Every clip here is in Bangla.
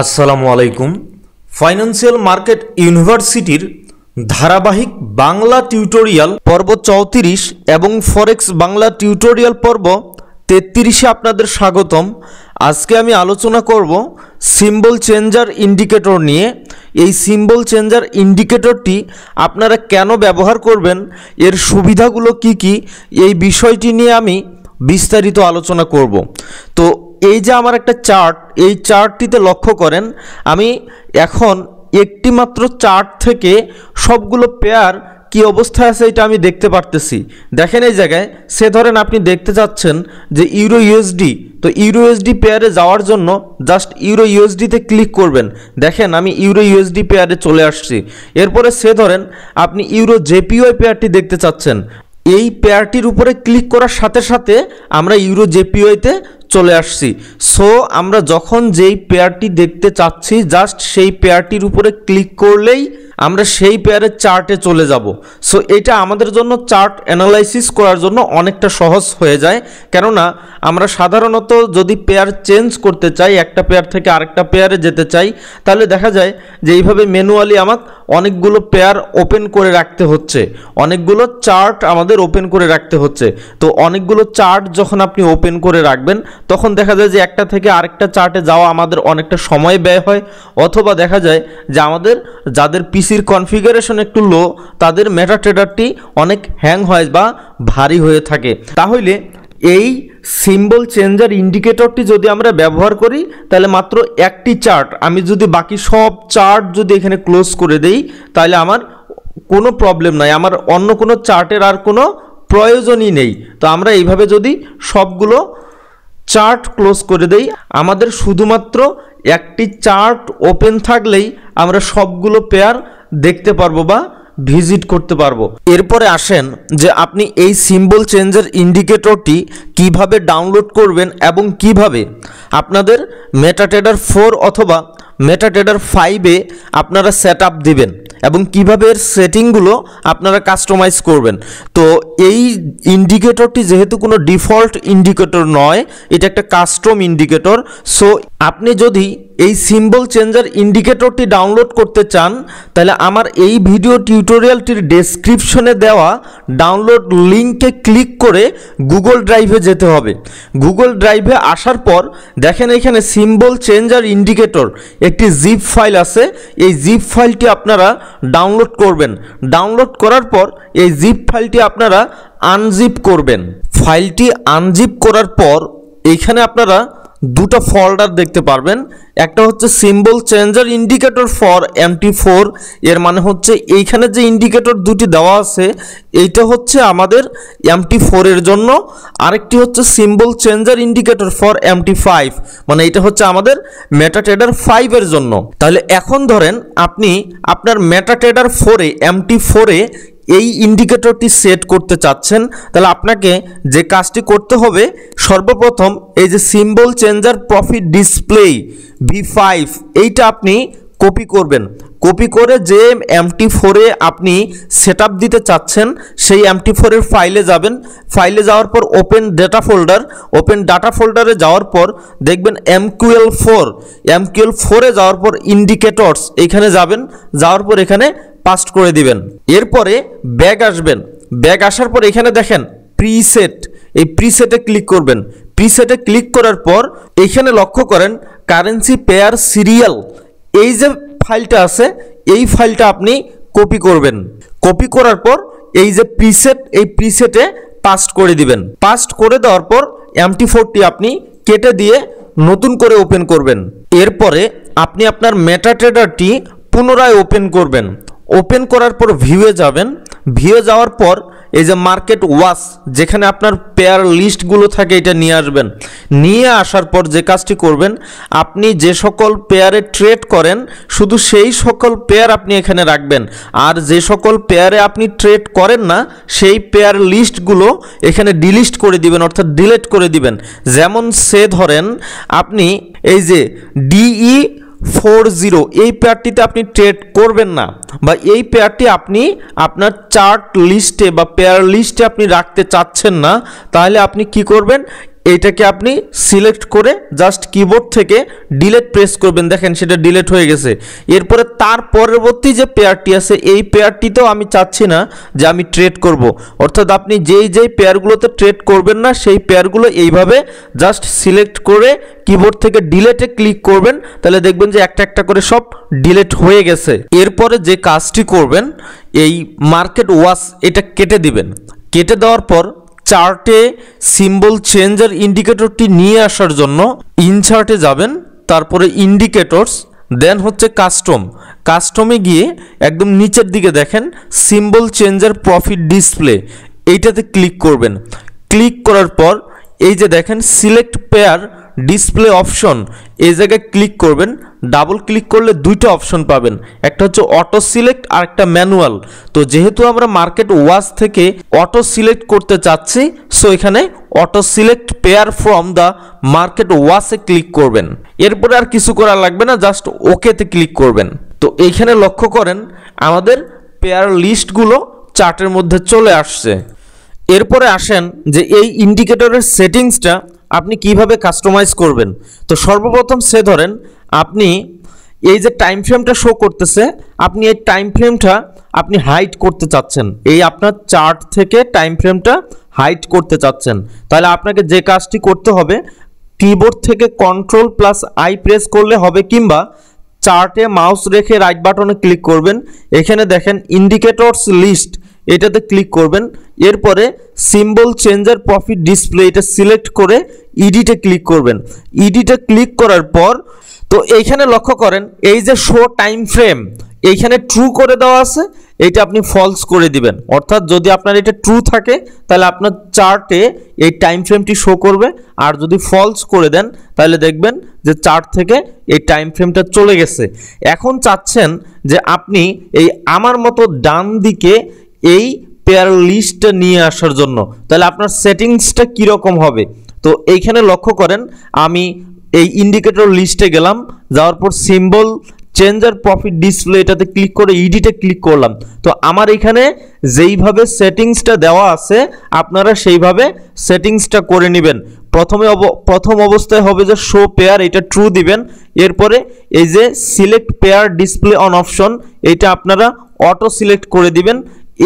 আসসালামু আলাইকুম। ফাইন্যান্সিয়াল মার্কেট ইউনিভার্সিটির ধারাবাহিক বাংলা টিউটোরিয়াল পর্ব 34 এবং ফরেক্স বাংলা টিউটোরিয়াল পর্ব 33-এ আপনাদের স্বাগতম। আজকে আমি আলোচনা করব সিম্বল চেঞ্জার ইন্ডিকেটর নিয়ে। এই সিম্বল চেঞ্জার ইন্ডিকেটরটি আপনারা কেন ব্যবহার করবেন, এর সুবিধাগুলো কি এই বিষয়টি নিয়ে আমি বিস্তারিত আলোচনা করব। তো এই যে আমার একটা চার্ট, এই চার্টটিতে লক্ষ্য করেন আমি এখন একটি মাত্র চার্ট থেকে সবগুলো পেয়ার কি অবস্থায় আছে এটা আমি দেখতে পারতেছি। দেখেন এই জায়গায় সে ধরেন আপনি দেখতে চাচ্ছেন যে ইউরো ইউএসডি, তো ইউরো ইউএসডি পেয়ারে যাওয়ার জন্য জাস্ট ইউরো ইউএসডিতে ক্লিক করবেন। দেখেন আমি ইউরো ইউএসডি পেয়ারে চলে আসছি। এরপরে সে ধরেন আপনি ইউরো জেপিওয়াই পেয়ারটি দেখতে চাচ্ছেন, এই পেয়ারটির উপরে ক্লিক করার সাথে সাথে আমরা ইউরো জেপিওয়াইতে চলে আসছি। সো আমরা যখন যেই পেয়ারটি দেখতে চাচ্ছি জাস্ট সেই পেয়ারটির উপরে ক্লিক করলেই আমরা সেই পেয়ারের চার্টে চলে যাব। সো এটা আমাদের জন্য চার্ট অ্যানালাইসিস করার জন্য অনেকটা সহজ হয়ে যায়, কেননা আমরা সাধারণত যদি পেয়ার চেঞ্জ করতে চাই, একটা পেয়ার থেকে আরেকটা পেয়ারে যেতে চাই, তাহলে দেখা যায় যে এইভাবে ম্যানুয়ালি আমাকে অনেকগুলো পেয়ার ওপেন করে রাখতে হচ্ছে, অনেকগুলো চার্ট আমাদের ওপেন করে রাখতে হচ্ছে। তো অনেকগুলো চার্ট যখন আপনি ওপেন করে রাখবেন তখন দেখা যায় যে একটা থেকে আরেকটা চার্টে যাওয়া আমাদের অনেকটা সময় ব্যয় হয়, অথবা দেখা যায় যে আমাদের যাদের পিসির কনফিগারেশন একটু লো তাদের মেটা ট্রেডারটি অনেক হ্যাং হয় বা ভারী হয়ে থাকে। তাহলে এই সিম্বল চেঞ্জার ইন্ডিকেটরটি যদি আমরা ব্যবহার করি তাহলে মাত্র একটি চার্ট, আমি যদি বাকি সব চার্ট যদি এখানে ক্লোজ করে দেই তাহলে আমার কোনো প্রবলেম নাই, আমার অন্য কোনো চার্টের আর কোনো প্রয়োজনই নেই। তো আমরা এইভাবে যদি সবগুলো চার্ট ক্লোজ করে দেই, আমাদের শুধুমাত্র একটি চার্ট ওপেন থাকলেই আমরা সবগুলো পেয়ার দেখতে পারবো বা ভিজিট করতে পারবো। এরপরে আসেন যে আপনি এই সিম্বল চেঞ্জার ইন্ডিকেটরটি কিভাবে ডাউনলোড করবেন এবং কিভাবে আপনাদের মেটাট্রেডার 4 অথবা মেটাট্রেডার 5-এ আপনারা সেট আপ দিবেন এবং কিভাবে এর সেটিংগুলো আপনারা কাস্টমাইজ করবেন। তো এই ইন্ডিকেটরটি যেহেতু কোনো ডিফল্ট ইন্ডিকেটর নয়, এটা একটা কাস্টম ইন্ডিকেটর। সো আপনি যদি এই সিম্বল চেঞ্জার ইন্ডিকেটরটি ডাউনলোড করতে চান তাহলে আমার এই ভিডিও টিউটোরিয়ালটির ডেসক্রিপশনে দেওয়া ডাউনলোড লিঙ্কে ক্লিক করে গুগল ড্রাইভে যেতে হবে। গুগল ড্রাইভে আসার পর দেখেন এখানে সিম্বল চেঞ্জার ইন্ডিকেটর একটি জিপ ফাইল আছে, এই জিপ ফাইলটি আপনারা ডাউনলোড করবেন। ডাউনলোড করার পর এই জিপ ফাইলটি আপনারা আনজিপ করবেন। ফাইলটি আনজিপ করার পর এইখানে আপনারা দুটো ফোল্ডার দেখতে পারবেন, একটা হচ্ছে symbol changer indicator for MT4, এর মানে হচ্ছে এইখানে যে ইন্ডিকেটর দুটি দেওয়া আছে এইটা হচ্ছে আমাদের MT4 এর জন্য, আরেকটি হচ্ছে symbol changer indicator for MT5, মানে এটা হচ্ছে আমাদের মেটাট্রেডার 5 এর জন্য। তাহলে এখন ধরেন আপনি আপনার মেটাট্রেডার 4-এ MT4-এ এই ইন্ডিকেটরটি সেট করতে চাচ্ছেন, তাহলে আপনাকে যে কাজটি করতে হবে সর্বপ্রথম এই যে symbol changer profit display V5 এইটা আপনি কপি করবেন। কপি করে যে MT4-এ আপনি সেট আপ দিতে চাচ্ছেন সেই MT4-এর ফাইলে যাবেন। ফাইলে যাওয়ার পর open data folder, open data ফোল্ডারে যাওয়ার পর দেখবেন MQL4-এ যাওয়ার পর ইন্ডিকেটরস এইখানে যাবেন, যাওয়ার পর এখানে পাস্ট করে দিবেন। এরপরে ব্যাক আসবেন, ব্যাক আসার পর এখানে দেখেন প্রিসেট, এই প্রিসেটে ক্লিক করবেন। প্রিসেটে ক্লিক করার পর এখানে লক্ষ্য করেন কারেন্সি পেয়ার সিরিয়াল, এই যে ফাইলটা আছে এই ফাইলটা আপনি কপি করবেন। কপি করার পর এই যে প্রিসেট, এই প্রিসেটে পাস্ট করে দিবেন। পাস্ট করে দেওয়ার পর MT4টি আপনি কেটে দিয়ে নতুন করে ওপেন করবেন। এরপরে আপনি আপনার মেটাট্রেডারটি পুনরায় ওপেন করবেন। ওপেন করার পর ভিউয়ে যাবেন। ভিউয়ে যাওয়ার পর এই যে মার্কেট ওয়াচ যেখানে আপনার পেয়ার লিস্টগুলো থাকে এটা নিয়ে আসবেন। নিয়ে আসার পর যে কাজটি করবেন, আপনি যে সকল পেয়ারে ট্রেড করেন শুধু সেই সকল পেয়ার আপনি এখানে রাখবেন, আর যে সকল পেয়ারে আপনি ট্রেড করেন না সেই পেয়ার লিস্টগুলো এখানে ডিলিট করে দিবেন, অর্থাৎ ডিলিট করে দিবেন। যেমন সে ধরেন আপনি এই যে DE40 এই পেয়ারটিতে আপনি ট্রেড করবেন না, বা এই পেয়ারটি আপনি আপনার চার্ট লিস্টে বা পেয়ার লিস্টে আপনি রাখতে চাচ্ছেন না, তাহলে আপনি কি করবেন এইটাকে আপনি সিলেক্ট করে জাস্ট কিবোর্ড থেকে ডিলিট প্রেস করবেন, দেখেন সেটা ডিলিট হয়ে গেছে। এরপরে তার পরবর্তী যে পেয়ারটি আছে এই পেয়ারটিতেও আমি চাচ্ছি না যে আমি ট্রেড করব, অর্থাৎ আপনি যেই পেয়ারগুলোতে ট্রেড করবেন না সেই পেয়ারগুলো এইভাবে জাস্ট সিলেক্ট করে কিবোর্ড থেকে ডিলিটে ক্লিক করবেন, তাহলে দেখবেন যে একটা একটা করে সব ডিলিট হয়ে গেছে। এরপরে যে কাজটি করবেন, এই মার্কেট ওয়াচ এটা কেটে দিবেন। কেটে দেওয়ার পর চার্টে সিম্বল চেঞ্জার ইন্ডিকেটরটি নিয়ে আসার জন্য ইনচার্টে যাবেন, তারপরে ইন্ডিকেটরস, দেন হচ্ছে কাস্টমে গিয়ে একদম নিচের দিকে দেখেন সিম্বল চেঞ্জার প্রফিট ডিসপ্লে, এইটাতে ক্লিক করবেন। ক্লিক করার পর এই যে দেখেন সিলেক্ট পেয়ার ডিসপ্লে অপশন, এই জায়গায় ক্লিক করবেন। ডাবল ক্লিক করলে দুইটা অপশন পাবেন, একটা হচ্ছে অটো সিলেক্ট আর একটা ম্যানুয়াল। তো যেহেতু আমরা মার্কেট ওয়াচ থেকে অটো সিলেক্ট করতে চাচ্ছি, সো এখানে auto select pair from the market ওয়াচে ক্লিক করবেন। এরপরে আর কিছু করা লাগবে না, জাস্ট ওকেতে ক্লিক করবেন। তো এইখানে লক্ষ্য করেন আমাদের পেয়ার লিস্টগুলো চার্টের মধ্যে চলে আসছে। এরপরে আসেন যে এই ইন্ডিকেটরের সেটিংসটা আপনি কিভাবে কাস্টমাইজ করবেন। তো সর্বপ্রথম ধরেন আপনি এই যে টাইম ফ্রেমটা শো করতেছে, আপনি এই টাইম ফ্রেমটা আপনি হাইড করতে চাচ্ছেন, এই আপনার চার্ট থেকে টাইম ফ্রেমটা হাইড করতে চাচ্ছেন, তাহলে আপনাকে যে কাজটি করতে হবে কিবোর্ড থেকে Ctrl+I প্রেস করলে হবে, কিংবা চার্টে মাউস রেখে রাইট বাটনে ক্লিক করবেন। এখানে দেখেন ইন্ডিকেটরস লিস্ট, এটাতে ক্লিক করবেন। এরপরে সিম্বল চেঞ্জার প্রফিট ডিসপ্লে এটা সিলেক্ট করে ইডিটে ক্লিক করবেন। ইডিটে ক্লিক করার পর তো এইখানে লক্ষ্য করেন এই যে শো টাইম ফ্রেম, এইখানে ট্রু করে দেওয়া আছে, এটা আপনি ফলস করে দিবেন। অর্থাৎ যদি আপনার এটা ট্রু থাকে তাহলে আপনার চার্টে এই টাইম ফ্রেমটি শো করবে, আর যদি ফলস করে দেন তাহলে দেখবেন যে চার্ট থেকে এই টাইম ফ্রেমটা চলে গেছে। এখন চাচ্ছেন যে আপনি এই আমার মতো ডান দিকে এই পেয়ার লিস্টটা নিয়ে আসার জন্য, তাহলে আপনার সেটিংসটা কীরকম হবে। তো এইখানে লক্ষ্য করেন আমি এই ইন্ডিকেটর লিস্টে গেলাম, যাওয়ার পর সিম্বল চেঞ্জার প্রফিট ডিসপ্লে এটাতে ক্লিক করে ইডিটে ক্লিক করলাম। তো আমার এখানে যেইভাবে সেটিংসটা দেওয়া আছে আপনারা সেইভাবে সেটিংসটা করে নেবেন। প্রথম অবস্থায় হবে যে শো পেয়ার, এটা ট্রু দিবেন। এরপরে এই যে select pair display on option, এটা আপনারা অটো সিলেক্ট করে দিবেন।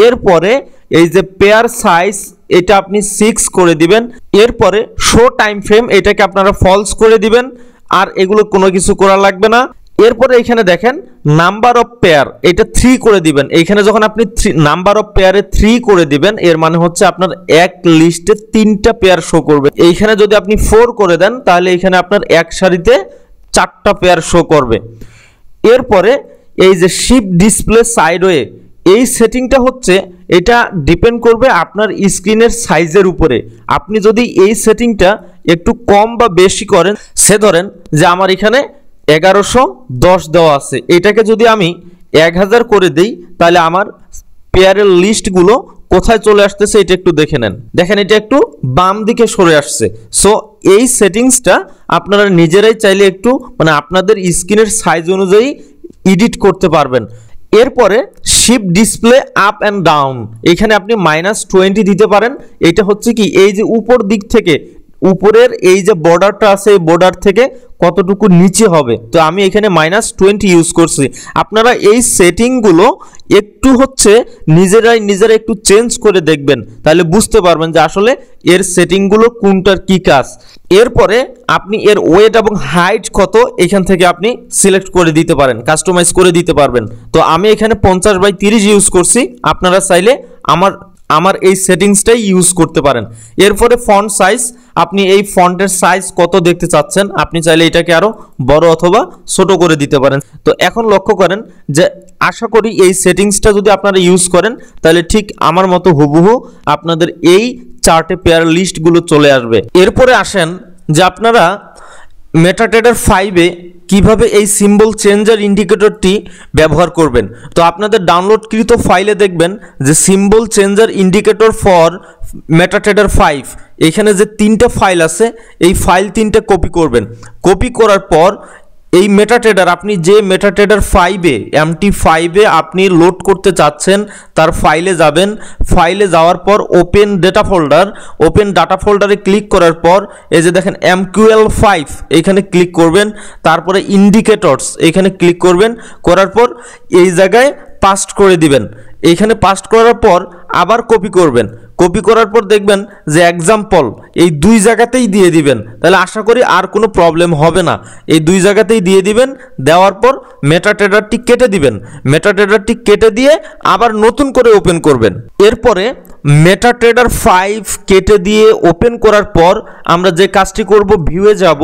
এরপরে এই যে পেয়ার সাইজ এটা আপনি 6 করে দিবেন। এরপরে শো টাইম ফ্রেম এটাকে আপনারা ফলস করে দিবেন, আর এগুলো কোনো কিছু করা লাগবে না। এরপরে এখানে দেখেন নাম্বার অফ পেয়ার এটা 3 করে দিবেন। এইখানে যখন আপনি নাম্বার অফ পেয়ারে 3 করে দিবেন এর মানে হচ্ছে আপনার এক লিস্টে 3টা পেয়ার শো করবে। এইখানে যদি আপনি 4 করে দেন তাহলে এইখানে আপনার এক সারিতে 4টা পেয়ার শো করবে। এরপরে এই যে শিফট ডিসপ্লে সাইডওয়ে, এই সেটিংটা হচ্ছে এটা ডিপেন্ড করবে আপনার স্ক্রিনের সাইজের উপরে। আপনি যদি এই সেটিংটা একটু কম বা বেশি করেন, ধরেন যে আমার এখানে 1110 দেওয়া আছে, এটাকে যদি আমি 1000 করে দেই তাহলে আমার পেয়ারের লিস্টগুলো কোথায় চলে আসতেছে এটা একটু দেখে নেন। দেখেন এটা একটু বাম দিকে সরে আসছে। সো এই সেটিংসটা আপনারা নিজেরাই চাইলে একটু আপনাদের স্ক্রিনের সাইজ অনুযায়ী এডিট করতে পারবেন। এরপরে shift display up and down, এখানে আপনি -20 দিতে পারেন। এটা হচ্ছে কি এই যে উপর দিক থেকে উপরের এই যে বর্ডারটা আছে এই বর্ডার থেকে কতটুকু নিচে হবে, তো আমি এখানে -20 ইউজ করছি। আপনারা এই সেটিংগুলো একটু হচ্ছে নিজেরা একটু চেঞ্জ করে দেখবেন, তাহলে বুঝতে পারবেন যে আসলে এর সেটিংগুলো কোনটার কি কাজ। এরপরে আপনি এর ওয়েট এবং হাইট কত এখান থেকে আপনি সিলেক্ট করে দিতে পারেন, কাস্টমাইজ করে দিতে পারবেন। তো আমি এখানে 50/30 ইউজ করছি, আপনারা চাইলে আমার এই সেটিংসটাই ইউজ করতে পারেন। এরপরে ফন্ট সাইজ, আপনি এই ফন্টের সাইজ কত দেখতে চাচ্ছেন, আপনি চাইলে এটাকে আরো বড় অথবা ছোট করে দিতে পারেন। তো এখন লক্ষ্য করেন যে আশা করি এই সেটিংসটা যদি আপনারা ইউজ করেন তাহলে ঠিক আমার মতো হুবহু আপনাদের এই চার্টে পেয়ার লিস্টগুলো চলে আসবে। এরপরে আসেন যে আপনারা মেটাট্রেডার 5-এ কিভাবে এই সিম্বল চেঞ্জার ইন্ডিকেটরটি ব্যবহার করবেন। তো আপনাদের ডাউনলোডকৃত ফাইলে দেখবেন যে symbol changer indicator for MetaTrader 5, এখানে যে 3টা ফাইল আছে এই ফাইল 3টা কপি করবেন। কপি করার পর এই মেটাট্রেডার আপনি যে মেটাট্রেডার 5-এ MT5-এ আপনি লোড করতে চাচ্ছেন তার ফাইলে যাবেন। ফাইলে যাওয়ার পর ওপেন ডাটা ফোল্ডারে ক্লিক করার পর এই যে দেখেন MQL5 এইখানে ক্লিক করবেন। তারপরে ইন্ডিকেটরস এইখানে ক্লিক করবেন, করার পর এই জায়গায় পাস্ট করে দিবেন। এইখানে পাস্ট করার পর আবার কপি করবেন, কপি করার পর দেখবেন যে এক্সাম্পল এই দুই জায়গাতেই দিয়ে দিবেন, তাহলে আশা করি আর কোনো প্রবলেম হবে না। এই দুই জায়গাতেই দিয়ে দিবেন, দেওয়ার পর মেটাট্রেডারটি কেটে দিবেন। মেটাট্রেডারটি কেটে দিয়ে আবার নতুন করে ওপেন করবেন। এরপরে মেটাট্রেডার 5 কেটে দিয়ে ওপেন করার পর আমরা যে কাজটি করব, ভিউয়ে যাব।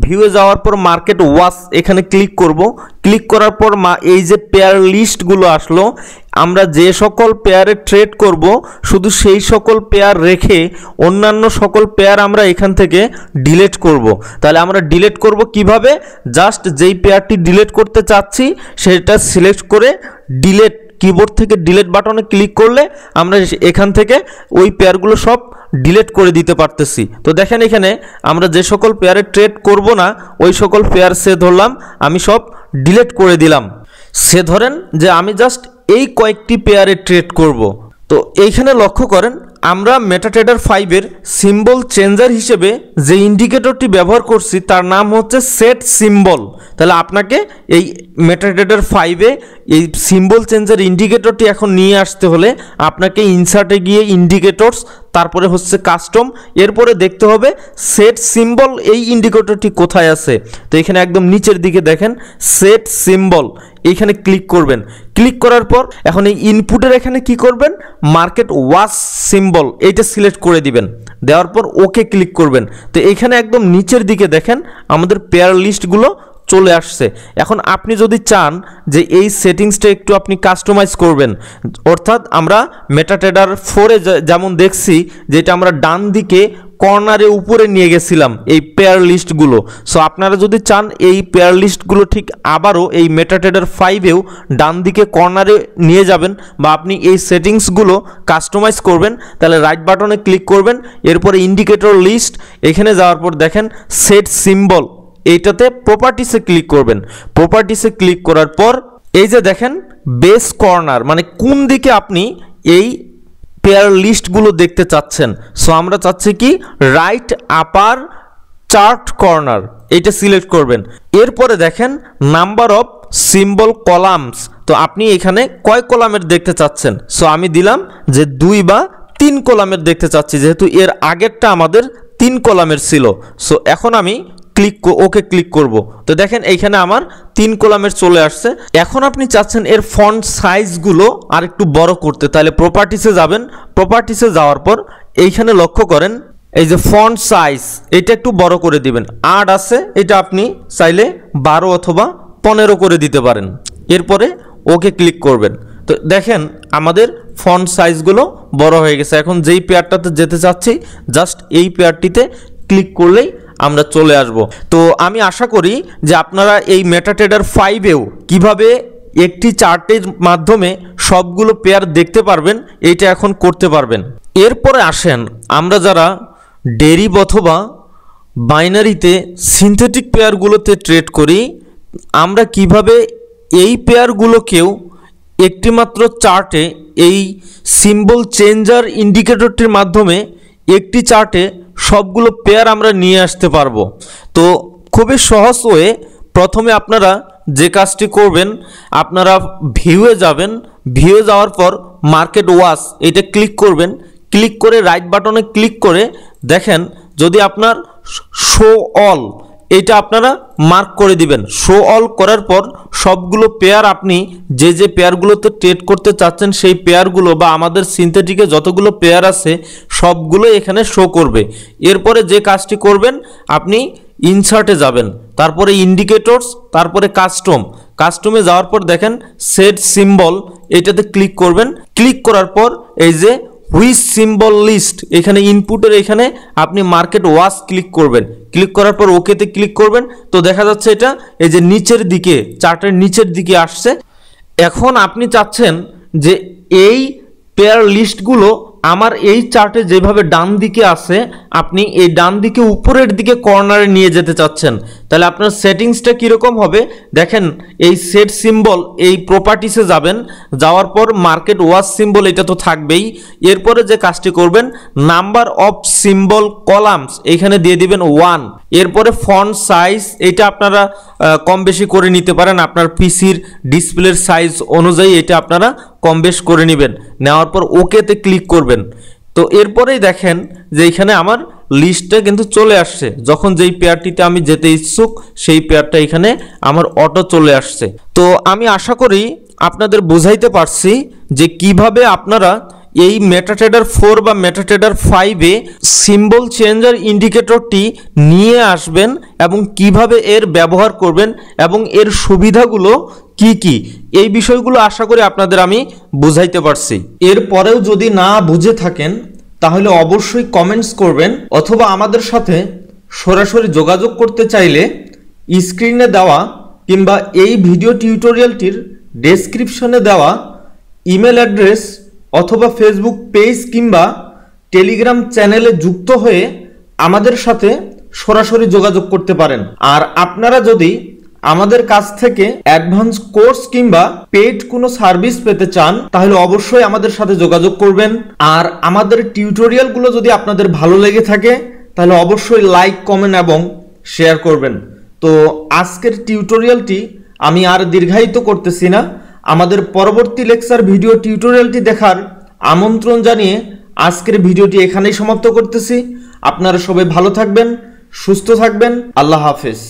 ভিউয়ে যাওয়ার পর মার্কেট ওয়াচ এখানে ক্লিক করব। ক্লিক করার পর এই যে পেয়ার লিস্টগুলো আসলো, আমরা যে সকল পেয়ারে ট্রেড করব শুধু সেই সকল পেয়ার রেখে অন্যান্য সকল পেয়ার আমরা এখান থেকে ডিলিট করব। তাহলে আমরা ডিলিট করব কিভাবে? জাস্ট যেই পেয়ারটি ডিলিট করতে চাচ্ছি সেটা সিলেক্ট করে ডিলিট, কিবোর্ড থেকে ডিলিট বাটনে ক্লিক করলে আমরা এখান থেকে ওই পেয়ারগুলো সব ডিলিট করে দিতে পারতেছি। তো দেখেন এখানে আমরা যে সকল পেয়ারে ট্রেড করব না ওই সকল পেয়ার সে ধরলাম, আমি সব ডিলিট করে দিলাম। সে ধরেন যে আমি জাস্ট এই কয়েকটি পেয়ারে ট্রেড করব। তো এইখানে লক্ষ্য করেন আমরা মেটাট্রেডার 5-এর সিম্বল চেঞ্জার হিসেবে যে ইন্ডিকেটরটি ব্যবহার করছি তার নাম হচ্ছে সেট সিম্বল। তাহলে আপনাকে এই মেটাট্রেডার 5-এ এই সিম্বল চেঞ্জার ইন্ডিকেটরটি এখন নিয়ে আসতে হলে আপনাকে ইনসার্টে গিয়ে ইন্ডিকেটরস, তারপরে হচ্ছে কাস্টম, এরপরে দেখতে হবে সেট সিম্বল এই ইন্ডিকেটরটি কোথায় আছে। তো এখানে একদম নিচের দিকে দেখেন সেট সিম্বল, এইখানে ক্লিক করবেন। ক্লিক করার পর এখন এই ইনপুটের এখানে কি করবেন, মার্কেট ওয়াচ সিম্বল এইটা সিলেক্ট করে দিবেন। দেওয়ার পর ওকে ক্লিক করবেন। তো এইখানে একদম নিচের দিকে দেখেন আমাদের পেয়ার লিস্টগুলো চলে আসছে। এখন আপনি যদি চান যে এই সেটিংসটা একটু আপনি কাস্টমাইজ করবেন, অর্থাৎ আমরা মেটাট্রেডার 4-এ যেমন দেখছি যেটা আমরা ডান দিকে কর্নারে উপরে নিয়ে গেছিলাম এই পেয়ার লিস্টগুলো, সো আপনারা যদি চান এই পেয়ার লিস্টগুলো ঠিক আবারও এই মেটাট্রেডার 5-এও ডান দিকে কর্নারে নিয়ে যাবেন বা আপনি এই সেটিংসগুলো কাস্টমাইজ করবেন, তাহলে রাইট বাটনে ক্লিক করবেন। এরপরে ইন্ডিকেটর লিস্ট এখানে যাওয়ার পর দেখেন সেট সিম্বল, এইটাতে প্রপার্টিসে ক্লিক করবেন। প্রপার্টিসে ক্লিক করার পর এই যে দেখেন বেস কর্নার, মানে কোন দিকে আপনি এই পেয়ার লিস্টগুলো দেখতে চাচ্ছেন। সো আমরা চাচ্ছি কি রাইট আপার চার্ট কর্নার, এইটা সিলেক্ট করবেন। এরপরে দেখেন নাম্বার অফ সিম্বল কলামস, তো আপনি এখানে কয় কলামের দেখতে চাচ্ছেন। সো আমি দিলাম যে 2 বা 3 কলামের দেখতে চাচ্ছি, যেহেতু এর আগেরটা আমাদের 3 কলামের ছিল। সো এখন আমি ওকে ক্লিক করব। তো দেখেন এইখানে আমার 3 কলামের চলে আসছে। এখন আপনি চাচ্ছেন এর ফন্ট সাইজগুলো আর একটু বড় করতে, তাহলে প্রপার্টিসে যাবেন। প্রপার্টিসে যাওয়ার পর এইখানে লক্ষ্য করেন এই যে ফন্ট সাইজ এটা একটু বড় করে দিবেন। 8 আছে, এটা আপনি চাইলে 12 অথবা 15 করে দিতে পারেন। এরপরে ওকে ক্লিক করবেন। তো দেখেন আমাদের ফন্ট সাইজগুলো বড় হয়ে গেছে। এখন যেই পেয়ারটাতে যেতে চাচ্ছি জাস্ট এই পেয়ারটিতে ক্লিক করলেই আমরা চলে আসব। তো আমি আশা করি যে আপনারা এই মেটাট্রেডার 5-এও কিভাবে একটি চার্টের মাধ্যমে সবগুলো পেয়ার দেখতে পারবেন এইটা এখন করতে পারবেন। এরপরে আসেন আমরা যারা ডেরিভ অথবা বাইনারিতে সিনথেটিক পেয়ারগুলোতে ট্রেড করি, আমরা কিভাবে এই পেয়ারগুলোকেও একটিমাত্র চার্টে এই সিম্বল চেঞ্জার ইন্ডিকেটরটির মাধ্যমে একটি চার্টে সবগুলো পেয়ার আমরা নিয়ে আসতে পারবো। তো খুবই সহজ ওয়ে, প্রথমে আপনারা যে কাজটি করবেন আপনারা ভিউয়ে যাবেন। ভিউয়ে যাওয়ার পর মার্কেট ওয়াচ এটা ক্লিক করবেন। ক্লিক করে রাইট বাটনে ক্লিক করে দেখেন যদি আপনার শো অল এটা আপনারা মার্ক করে দিবেন। শো অল করার পর সবগুলো পেয়ার আপনি যে যে পেয়ারগুলোতে ট্রেড করতে চাচ্ছেন সেই পেয়ারগুলো বা আমাদের সিনথেটিকে যতগুলো পেয়ার আছে সবগুলো এখানে শো করবে। এরপরে যে কাজটি করবেন আপনি ইনসার্টে যাবেন, তারপরে ইন্ডিকেটরস, তারপরে কাস্টমে যাওয়ার পর দেখেন সেট সিম্বল এটাতে ক্লিক করবেন। ক্লিক করার পর এই যে হুইচ সিম্বল লিস্ট এখানে ইনপুটের এখানে আপনি মার্কেট ওয়াচ ক্লিক করবেন। ক্লিক করার পর ওকেতে ক্লিক করবেন। তো দেখা যাচ্ছে এটা এই যে নিচের দিকে চার্টের নিচের দিকে আসছে। এখন আপনি চাচ্ছেন যে এই পেয়ার লিস্টগুলো আমার এই চার্টে যেভাবে ডান দিকে আছে আপনি এই ডান দিকে উপরের দিকে কর্নারে নিয়ে যেতে চাচ্ছেন। তাহলে আপনার সেটিংসটা কীরকম হবে দেখেন, এই সেট সিম্বল এই প্রপার্টিসে যাবেন, যাওয়ার পর মার্কেট ওয়াচ সিম্বল এটা তো থাকবেই। এরপরে যে কাজটি করবেন, নাম্বার অফ সিম্বল কলামস এখানে দিয়ে দিবেন 1। এরপরে ফন্ট সাইজ এটা আপনারা কম বেশি করে নিতে পারেন, আপনার পিসির ডিসপ্লের সাইজ অনুযায়ী এটা আপনারা কম বেশ করে নেবেন। নেওয়ার পর ওকেতে ক্লিক করবেন। তো এরপরেই দেখেন যে এখানে আমার লিস্টটা কিন্তু চলে আসছে, যখন যেই পেয়ারটিতে আমি যেতে ইচ্ছুক সেই পেয়ারটা এখানে আমার অটো চলে আসছে। তো আমি আশা করি আপনাদের বুঝাইতে পারছি যে কিভাবে আপনারা এই মেটাট্রেডার 4 বা মেটাট্রেডার 5-এ সিম্বল চেঞ্জার ইন্ডিকেটরটি নিয়ে আসবেন এবং কিভাবে এর ব্যবহার করবেন এবং এর সুবিধাগুলো কি কি, এই বিষয়গুলো আশা করি আপনাদের আমি বুঝাইতে পারছি। এরপরেও যদি না বুঝে থাকেন তাহলে অবশ্যই কমেন্টস করবেন, অথবা আমাদের সাথে সরাসরি যোগাযোগ করতে চাইলে স্ক্রিনে দেওয়া কিংবা এই ভিডিও টিউটোরিয়ালটির ডেসক্রিপশনে দেওয়া ইমেল অ্যাড্রেস অথবা ফেসবুক পেজ কিংবা টেলিগ্রাম চ্যানেলে যুক্ত হয়ে আমাদের সাথে সরাসরি যোগাযোগ করতে পারেন। আর আপনারা যদি আমাদের কাছ থেকে অ্যাডভান্স কোর্স কিংবা পেইড কোনো সার্ভিস পেতে চান তাহলে অবশ্যই আমাদের সাথে যোগাযোগ করবেন। আর আমাদের টিউটোরিয়ালগুলো যদি আপনাদের ভালো লেগে থাকে তাহলে অবশ্যই লাইক, কমেন্ট এবং শেয়ার করবেন। তো আজকের টিউটোরিয়ালটি আমি আর দীর্ঘায়িত করতেছি না, আমাদের পরবর্তী লেকচার ভিডিও টিউটোরিয়ালটি দেখার আমন্ত্রণ জানিয়ে আজকের ভিডিওটি এখানেই সমাপ্ত করতেছি। আপনারা সবাই ভালো থাকবেন, সুস্থ থাকবেন। আল্লাহ হাফেজ।